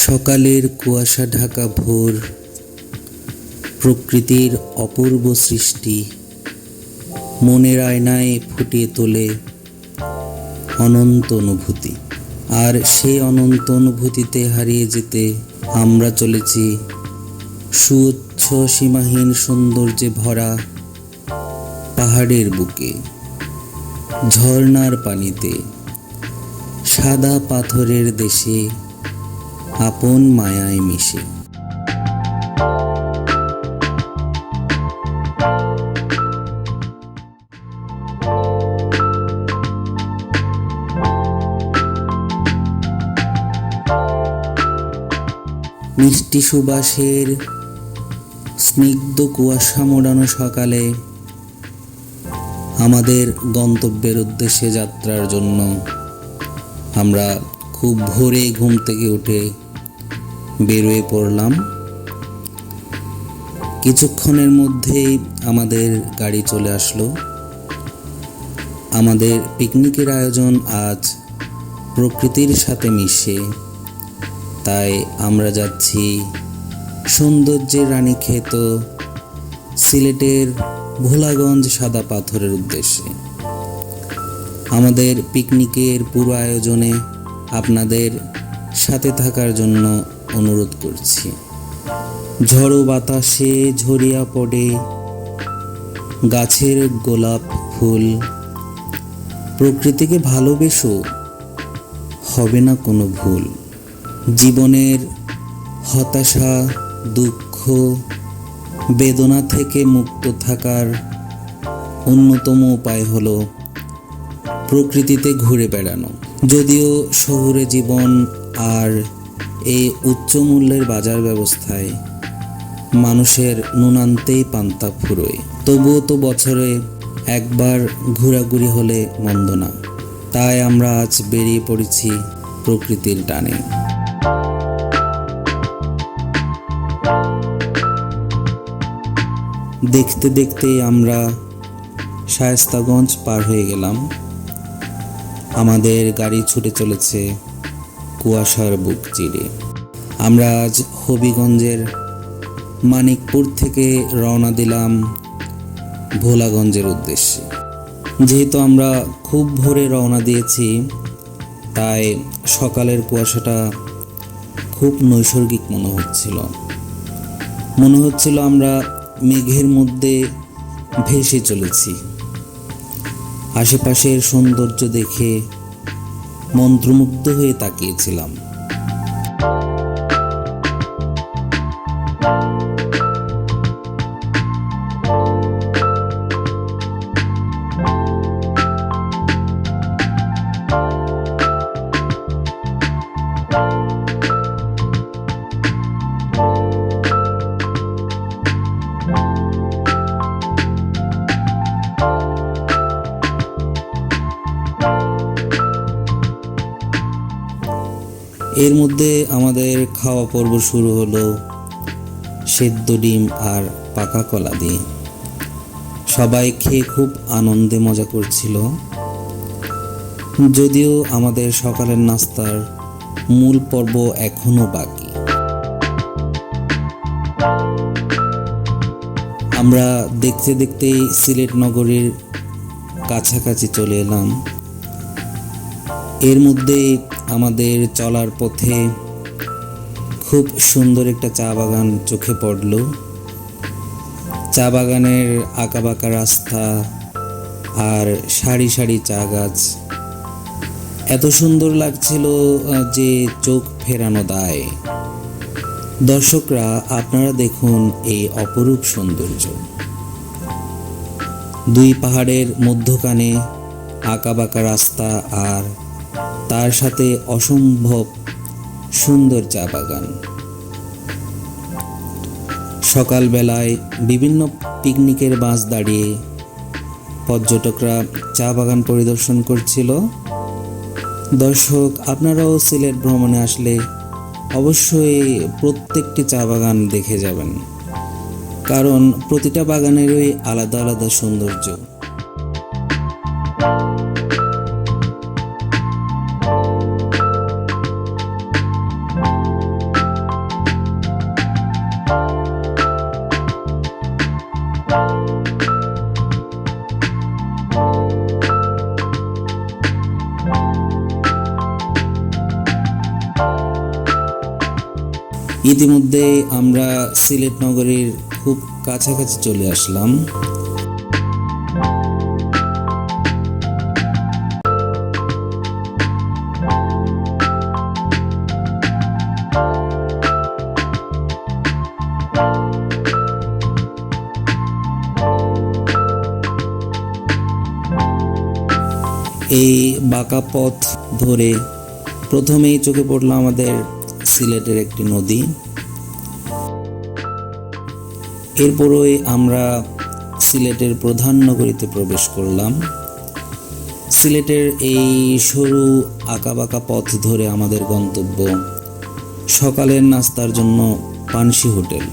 সকালের কুয়াশা ঢাকা ভোর, প্রকৃতির অপূর্ব সৃষ্টি মনের আয়নায় ফুটিয়ে তোলে অনন্ত অনুভূতি। আর সেই অনন্ত অনুভূতিতে হারিয়ে যেতে আমরা চলেছি সুউচ্চ সীমাহীন সৌন্দর্যে ভরা পাহাড়ের বুকে, ঝর্ণার পানিতে, সাদা পাথরের দেশে, আপন মায়ায় মিশে। মিষ্টি সুবাসের স্নিগ্ধ কুয়াশা মোড়ানো সকালে আমাদের গন্তব্যের উদ্দেশ্যে যাত্রার জন্য আমরা খুব ভোরে ঘুম থেকে উঠে বেরোয় পড়লাম। কিছুক্ষণের মধ্যেই আমাদের গাড়ি চলে আসলো। আমাদের পিকনিকের আয়োজন আজ প্রকৃতির সাথে মিশে, তাই আমরা যাচ্ছি সৌন্দর্যের রানীক্ষেত সিলেটের ভোলাগঞ্জ সাদা পাথরের উদ্দেশ্যে। আমাদের পিকনিকের পুরো আয়োজনে আপনাদের সাথে থাকার জন্য অনুরোধ করছি। ঝড়ো বাতাসে ঝরিয়া পড়ে গাছের গোলাপ ফুল, প্রকৃতিকে ভালোবেসো, হবে না কোনো ভুল। জীবনের হতাশা, দুঃখ, বেদনা থেকে মুক্ত থাকার অন্যতম উপায় হলো প্রকৃতিতে ঘুরে বেড়ানো। যদিও শহুরে জীবন আর এই উচ্চ মূল্যের বাজার ব্যবস্থায় মানুষের নুনান্তেই পান্তা ফুরোয়, তবুও তো বছরে একবার ঘোরাঘুরি হলে মন্দ না। তাই আমরা আজ বেরিয়ে পড়েছি প্রকৃতির টানে। দেখতে দেখতে আমরা শায়েস্তাগঞ্জ পার হয়ে গেলাম। আমাদের গাড়ি ছুটে চলেছে কুয়াশার বুক চিরে। আমরা আজ হবিগঞ্জের মানিকপুর থেকে রওনা দিলাম ভোলাগঞ্জের উদ্দেশ্যে। যেহেতু আমরা খুব ভোরে রওনা দিয়েছি, তাই সকালের কুয়াশাটা খুব নৈসর্গিক মনে হচ্ছিল আমরা মেঘের মধ্যে ভেসে চলেছি। আশেপাশের সৌন্দর্য দেখে মন্ত্রমুগ্ধ হয়ে তাকিয়েছিলাম। এর মধ্যে আমাদের খাওয়া পর্ব শুরু হলো সেদ্ধ ডিম আর পাকা কলা দিয়ে। সবাই খেয়ে খুব আনন্দে মজা করছিল। যদিও আমাদের সকালের নাস্তার মূল পর্ব এখনো বাকি। আমরা দেখতে দেখতেই সিলেট নগরীর কাছাকাছি চলে এলাম। এর মধ্যে আমাদের চলার পথে খুব সুন্দর একটা চা বাগান চোখে পড়ল। চা বাগানের আঁকাবাঁকা রাস্তা আর সারি সারি চা গাছ এত সুন্দর লাগছিল যে চোখ ফেরানো দায়। দর্শকরা, আপনারা দেখুন এই অপরূপ সৌন্দর্য। দুই পাহাড়ের মধ্যখানে আঁকাবাঁকা রাস্তা আর তার সাথে অসম্ভব সুন্দর চা বাগান। সকালবেলায় বিভিন্ন পিকনিকের বাস দাঁড়িয়ে পর্যটকরা চা বাগান পরিদর্শন করছিল। দর্শক, আপনারাও সিলেট ভ্রমণে আসলে অবশ্যই প্রত্যেকটি চা বাগান দেখে যাবেন, কারণ প্রতিটা বাগানেরই আলাদা আলাদা সৌন্দর্য। ইতিমধ্যে আমরা সিলেট নগরীর খুব কাছাকাছি চলে আসলাম। এই বাঁকা পথ ধরে প্রথমেই চোখে পড়লো আমাদের সিলেটের একটি নদী। এরপরই আমরা সিলেটের প্রধান নগরীতে প্রবেশ করলাম। সিলেটের এই সরু আঁকাবাঁকা পথ ধরে আমাদের গন্তব্য সকালের নাস্তার জন্য পানসি হোটেল।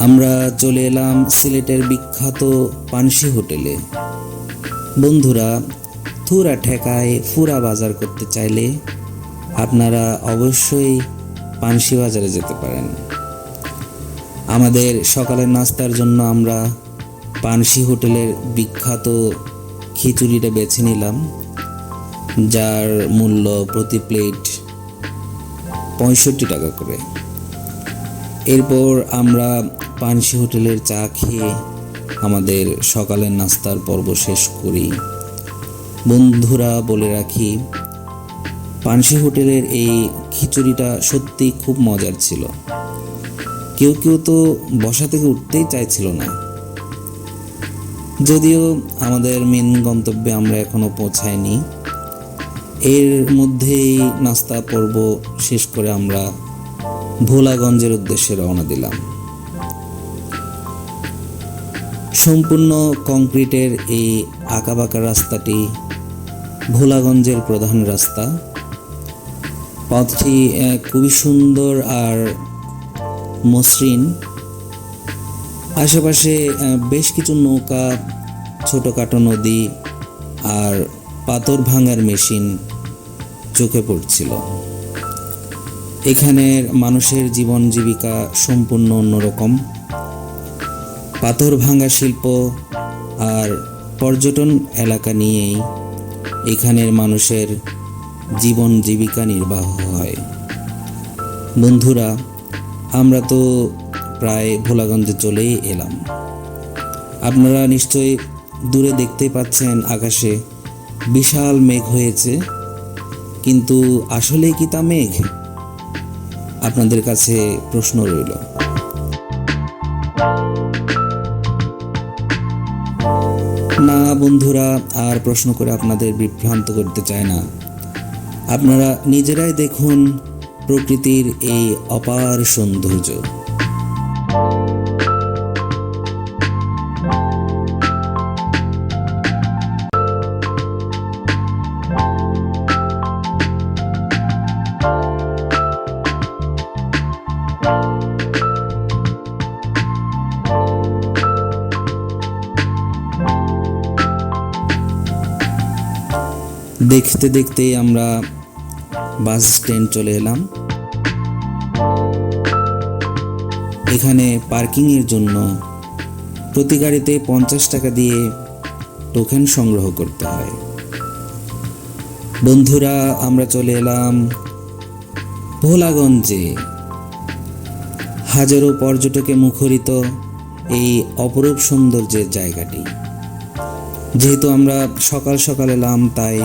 আমরা চলে এলাম সিলেটের বিখ্যাত পানসি হোটেলে। বন্ধুরা, থুরা ঠেকায় ফুরা বাজার করতে চাইলে আপনারা অবশ্যই পানসি বাজারে যেতে পারেন। আমাদের সকালের নাস্তার জন্য আমরা পানসি হোটেলের বিখ্যাত খিচুড়িটা বেছে নিলাম, যার মূল্য প্রতি প্লেট 65 টাকা করে। এরপর আমরা পানসি হোটেলের চা খেয়ে আমাদের সকালের নাস্তার পর্ব শেষ করি। বন্ধুরা, বলে রাখি, পানসি হোটেলের এই খিচুড়িটা সত্যি খুব মজার ছিল। কেউ কেউ তো বসা থেকে উঠতেই চাইছিল না। যদিও আমাদের মেন গন্তব্যে আমরা এখনো পৌঁছাইনি, এর মধ্যেই নাস্তা পর্ব শেষ করে আমরা ভোলাগঞ্জের উদ্দেশ্যে রওনা দিলাম। সম্পূর্ণ কংক্রিটের এই আঁকাবাঁকা রাস্তাটি ভোলাগঞ্জের প্রধান রাস্তা। পথটি খুবই সুন্দর আর মসৃণ। আশেপাশে বেশ কিছু নৌকা, ছোটোখাটো নদী আর পাথর ভাঙার মেশিন চোখে পড়ছিল। এখানের মানুষের জীবন জীবিকা সম্পূর্ণ অন্যরকম। পাথর ভাঙা শিল্প আর পর্যটন এলাকা নিয়েই এখানের মানুষের জীবন জীবিকা নির্বাহ হয়। বন্ধুরা, আমরা তো প্রায় ভোলাগঞ্জে চলেই এলাম। আপনারা নিশ্চয়ই দূরে দেখতেই পাচ্ছেন আকাশে বিশাল মেঘ হয়েছে, কিন্তু আসলেই কি তা মেঘ? আপনাদের কাছে প্রশ্ন রইল। না বন্ধুরা, আর প্রশ্ন করে আপনাদের বিভ্রান্ত করতে চাই না। আপনারা নিজেরাই দেখুন প্রকৃতির এই অপার সৌন্দর্য। দেখতে দেখতে আমরা বাস স্ট্যান্ড চলে এলাম। এখানে পার্কিংয়ের জন্য প্রতি গাড়িতে 50 টাকা দিয়ে টোকেন সংগ্রহ করতে হয়। বন্ধুরা, আমরা চলে এলাম ভোলাগঞ্জে। হাজারো পর্যটকে মুখরিত এই অপরূপ সৌন্দর্যের জায়গাটি। যেহেতু আমরা সকাল সকাল এলাম, তাই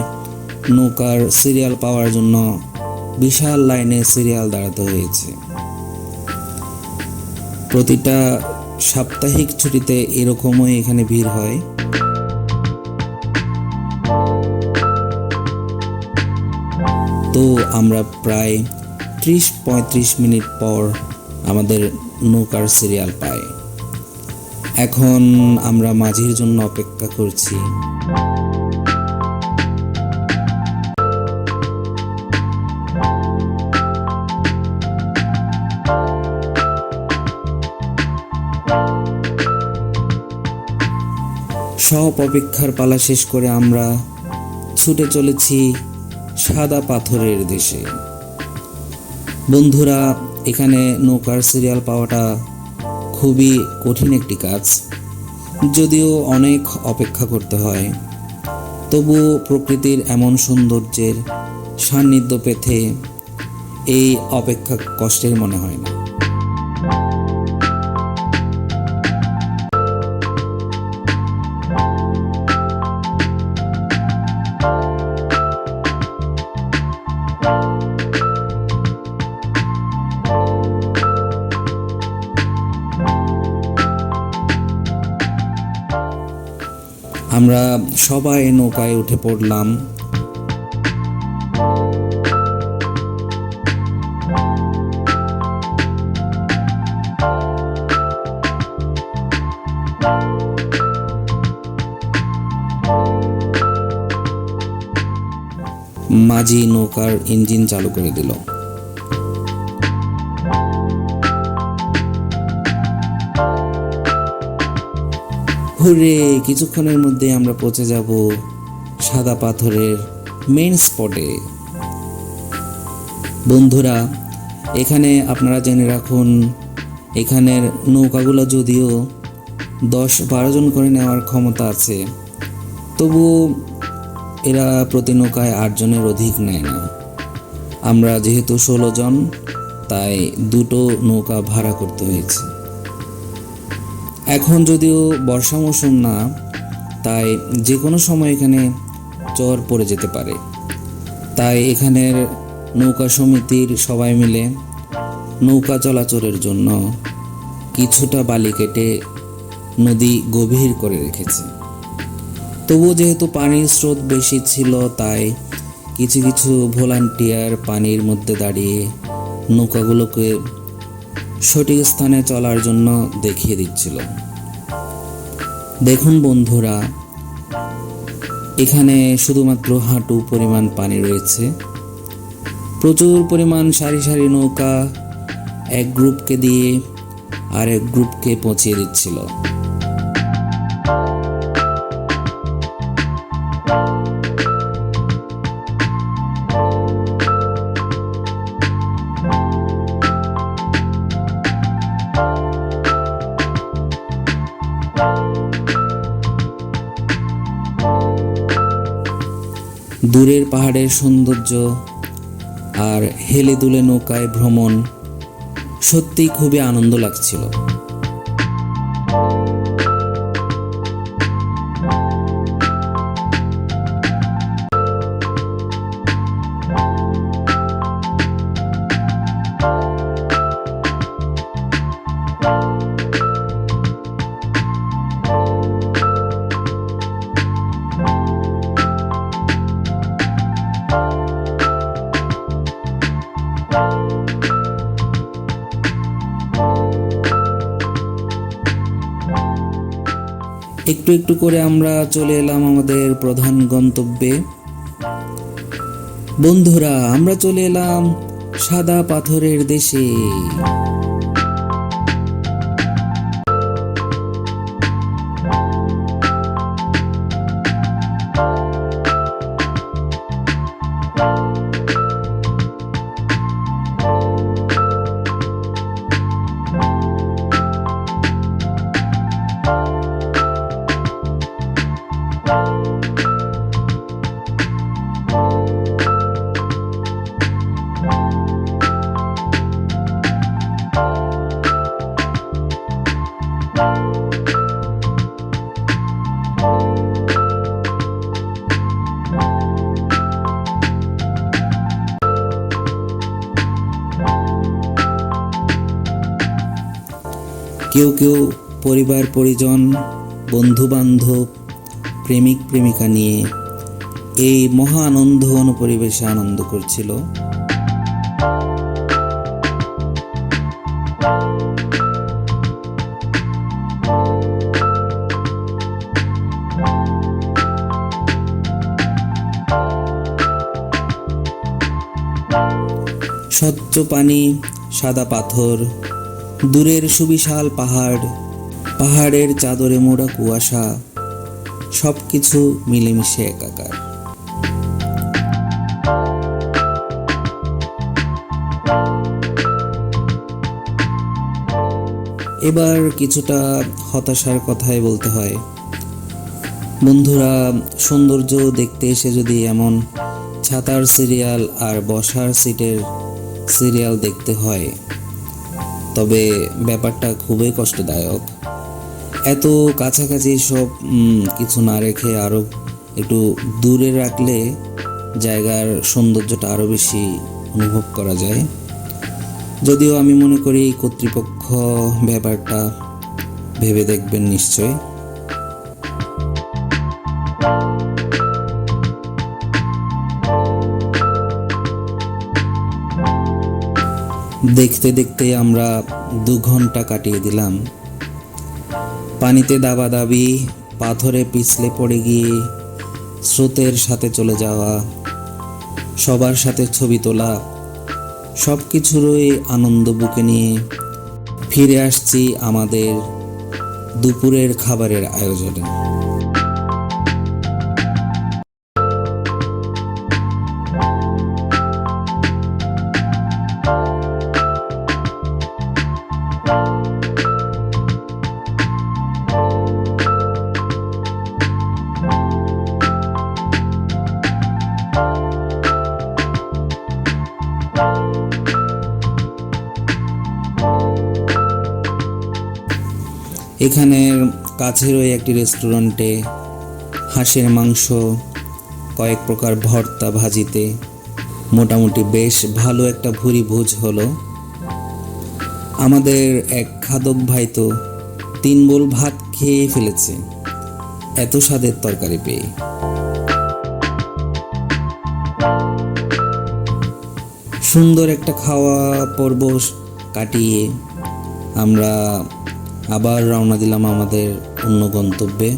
নৌকার সিরিয়াল পাওয়ার জন্য বিশাল লাইনে সিরিয়াল দাঁড়াতে হয়েছে। প্রতিটা সাপ্তাহিক ছুটিতে এরকমই এখানে ভিড় হয়। তো আমরা প্রায় 30-35 মিনিট পর আমাদের নৌকার সিরিয়াল পাই। এখন আমরা মাঝির জন্য অপেক্ষা করছি। সব অপেক্ষার পালা শেষ করে আমরা ছুটে চলেছি সাদা পাথরের দেশে। বন্ধুরা, এখানে নৌকার সিরিয়াল পাওয়াটা খুবই কঠিন একটি কাজ, যদিও অনেক অপেক্ষা করতে হয়, তবু প্রকৃতির এমন সৌন্দর্যের সান্নিধ্য পেতে এই অপেক্ষা কষ্টের মনে হয় না। আমরা সবাই নৌকায় উঠে পড়লাম। মাঝি নৌকার ইঞ্জিন চালু করে দিল। হুরে, কিছুক্ষণের মধ্যে আমরা পৌঁছে যাব সাদা পাথরের মেইন স্পটে। বন্ধুরা, এখানে আপনারা জেনে রাখুন, এখানের নৌকাগুলো যদিও 10-12 জন করে নেওয়ার ক্ষমতা আছে, তবু এরা প্রতি নৌকায় 8 জনের অধিক নেয় না। আমরা যেহেতু 16 জন, তাই 2টো নৌকা ভাড়া করতে হয়েছে। এখন যদিও বর্ষা মৌসুম না, তাই যে কোনো সময় এখানে চর পড়ে যেতে পারে। তাই এখানের নৌকা সমিতির সবাই মিলে নৌকা চলাচলের জন্য কিছুটা বালি কেটে নদী গভীর করে রেখেছে। তবুও যেহেতু পানির স্রোত বেশি ছিল, তাই কিছু কিছু ভলান্টিয়ার পানির মধ্যে দাঁড়িয়ে নৌকাগুলোকে সঠিক স্থানে চলার জন্য দেখিয়ে দিচ্ছিল। দেখুন বন্ধুরা, এখানে শুধুমাত্র হাঁটু পরিমাণ পানি রয়েছে। প্রচুর পরিমাণ সারি সারি নৌকা এক গ্রুপকে দিয়ে আরেক গ্রুপকে পৌঁছিয়ে দিচ্ছিল। দূরের পাহাড়ের সৌন্দর্য আর হেলে দুলে নৌকায় ভ্রমণ সত্যিই খুবই আনন্দ লাগছিল। একটু একটু করে আমরা চলে এলাম আমাদের প্রধান গন্তব্যে। বন্ধুরা, আমরা চলে এলাম সাদা পাথরের দেশে। কেউ কেউ পরিবার পরিজন, বন্ধু বান্ধব, প্রেমিক প্রেমিকা নিয়ে এই মহা আনন্দ অনুপরিবেশে আনন্দ করছিল। স্বচ্ছ পানি, সাদা পাথর, দূরের সুবিশাল পাহাড়, পাহাড়ের চাদরে মোড়া কুয়াশা, সবকিছু মিলেমিশে একাকার। এবার কিছুটা হতাশার কথাই বলতে হয়। বন্ধুরা, সৌন্দর্য দেখতে এসে যদি এমন ছাতার সিরিয়াল আর বসার সিটের সিরিয়াল দেখতে হয়, তবে ব্যাপারটা খুবই কষ্টদায়ক। এত কাছাকাছি সব কিছু না রেখে আরও একটু দূরে রাখলে জায়গার সৌন্দর্যটা আরও বেশি অনুভব করা যায়। যদিও আমি মনে করি কর্তৃপক্ষ ব্যাপারটা ভেবে দেখবেন নিশ্চয়। দেখতে দেখতে আমরা 2 ঘন্টা কাটিয়ে দিলাম। পানিতে দাবাদাবি, পাথরে পিছলে পড়ে গিয়ে স্রোতের সাথে চলে যাওয়া, সবার সাথে ছবি তোলা, সব কিছুরই আনন্দ বুকে নিয়ে ফিরে আসছি আমাদের দুপুরের খাবারের আয়োজনে। এখানের কাছেরই একটি রেস্টুরেন্টে হাঁসের মাংস, কয়েক প্রকার ভর্তা ভাজিতে মোটামুটি বেশ ভালো একটা ভুরি ভোজ হলো। আমাদের এক খাদক ভাই তো 3 বোল ভাত খেয়ে ফেলেছে এত স্বাদের তরকারি পেয়ে। সুন্দর একটা খাওয়া পর্ব কাটিয়ে আমরা আবার রওনা দিলাম আমাদের অন্য গন্তব্যে।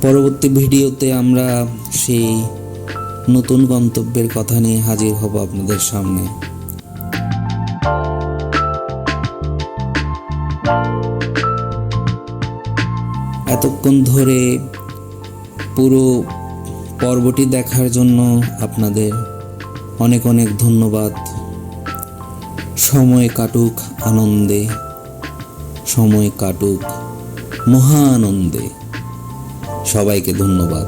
পরবর্তী ভিডিওতে আমরা সেই নতুন গন্তব্যের কথা নিয়ে হাজির হব আপনাদের সামনে। এতক্ষণ ধরে পুরো পর্বটি দেখার জন্য আপনাদের অনেক অনেক ধন্যবাদ। সময় কাটুক আনন্দে, সময় কাটুক মহা আনন্দে। সবাইকে ধন্যবাদ।